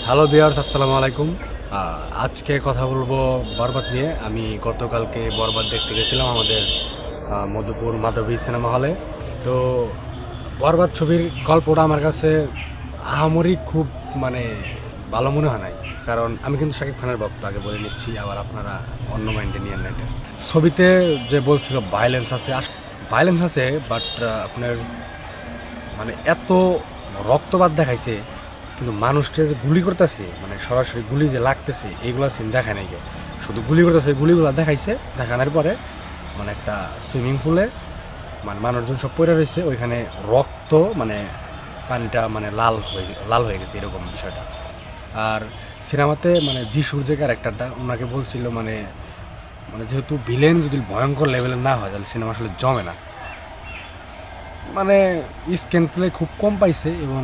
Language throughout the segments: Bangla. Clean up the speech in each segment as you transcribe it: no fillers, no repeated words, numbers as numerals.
হ্যালো ভিউয়ার্স, আসসালামু আলাইকুম। আজকে কথা বলবো বরবাদ নিয়ে। আমি গতকালকে বরবাদ দেখতে গেছিলাম আমাদের মধুপুর মাধবী সিনেমা হলে। তো বরবাদ ছবির গল্পটা আমার কাছে আহামরি খুব মানে ভালো মনে হয় নাই, কারণ আমি কিন্তু শাকিব খানের ভক্ত, আগে বলে নিচ্ছি, আবার আপনারা অন্য মাইন্ডে নিয়ে নেন। এটা ছবিতে যে বলছিল ভায়োলেন্স আছে, ভায়োলেন্স আছে, বাট আপনার মানে এত রক্তপাত দেখাইছে, কিন্তু মানুষটা যে গুলি করতেছে, মানে সরাসরি গুলি যে লাগতেছে, এইগুলো সিন দেখায় নাই। শুধু গুলি করতেছে, গুলিগুলো দেখাইছে। দেখানোর পরে মানে একটা সুইমিং পুলে মানে মানুষজন সব পড়ে রয়েছে, ওইখানে রক্ত মানে পানিটা মানে লাল হয়ে গেছে, এরকম বিষয়টা। আর সিনেমাতে মানে যিশুর যে ক্যারেক্টারটা, ওনাকে বলছিল মানে মানে যেহেতু ভিলেন যদি ভয়ঙ্কর লেভেলের না হয় তাহলে সিনেমা আসলে জমে না। মানে স্ক্রিন প্লে খুব কম পাইছে এবং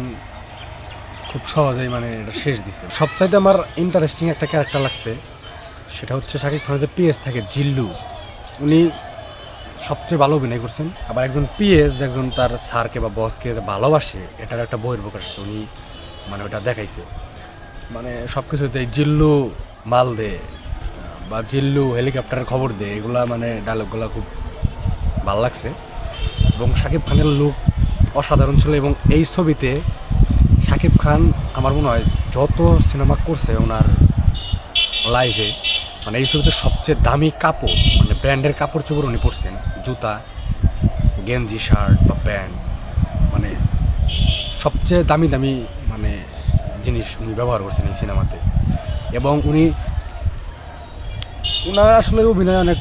খুব সহজেই মানে এটা শেষ দিছে। সবচাইতে আমার ইন্টারেস্টিং একটা ক্যারেক্টার লাগছে, সেটা হচ্ছে শাকিব খানের যে পিএস থাকে জিল্লু, উনি সবচেয়ে ভালো অভিনয় করছেন। আবার একজন পিএস একজন তার স্যারকে বা বসকে ভালোবাসে, এটার একটা বইয়ের প্রকাশ উনি মানে ওটা দেখাইছে। মানে সব কিছুতেই জিল্লু মাল দে বা জিল্লু হেলিকপ্টারের খবর দে, এগুলা মানে ডায়লগগুলো খুব ভালো লাগছে। এবং শাকিব খানের লুক অসাধারণ ছিল। এবং এই ছবিতে শাকিব খান আমার মনে হয় যত সিনেমা করছে ওনার লাইফে, মানে এই ছবিতে সবচেয়ে দামি কাপড়, মানে ব্র্যান্ডের কাপড় চোপড় উনি পরছেন, জুতা, গেঞ্জি, শার্ট বা প্যান্ট, মানে সবচেয়ে দামি দামি মানে জিনিস উনি ব্যবহার করছেন এই সিনেমাতে। এবং উনার আসলে অভিনয় অনেক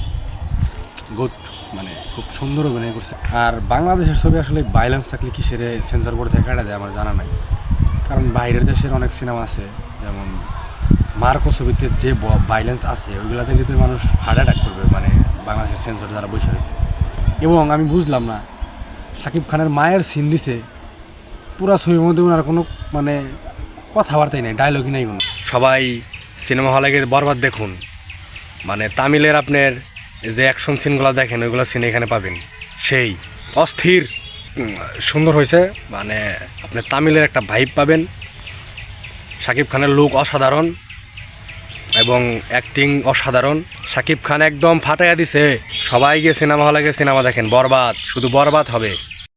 গুড, মানে খুব সুন্দর অভিনয় করছে। আর বাংলাদেশের ছবি আসলে ভায়োলেন্স থাকলে কি সেরে সেন্সর বোর্ড থেকে কাটা দেয় আমার জানা নাই, কারণ বাইরের দেশের অনেক সিনেমা আছে, যেমন মার্কো ছবিতে যে ভায়োলেন্স আছে ওইগুলো দেখলে তো মানুষ হার্ট অ্যাটাক করবে, মানে বাংলাদেশের সেন্সর যারা বসে রয়েছে। এবং আমি বুঝলাম না, শাকিব খানের মায়ের সিন দিছে পুরো ছবির মধ্যে, ওনার কোনো মানে কথাবার্তাই নেই, ডায়লগই নাই কোনো। সবাই সিনেমা হলে গিয়ে বরবাদ দেখুন, মানে তামিলের আপনার যে অ্যাকশন সিনগুলো দেখেন ওইগুলো সিন এখানে পাবেন, সেই অস্থির সুন্দর হয়েছে। মানে আপনি তামিলের একটা ভাইব পাবেন। শাকিব খানের লুক অসাধারণ এবং অ্যাক্টিং অসাধারণ। শাকিব খান একদম ফাটাইয়া দিছে। সবাই গিয়ে সিনেমা হলে গিয়ে সিনেমা দেখেন, বরবাদ, শুধু বরবাদ হবে।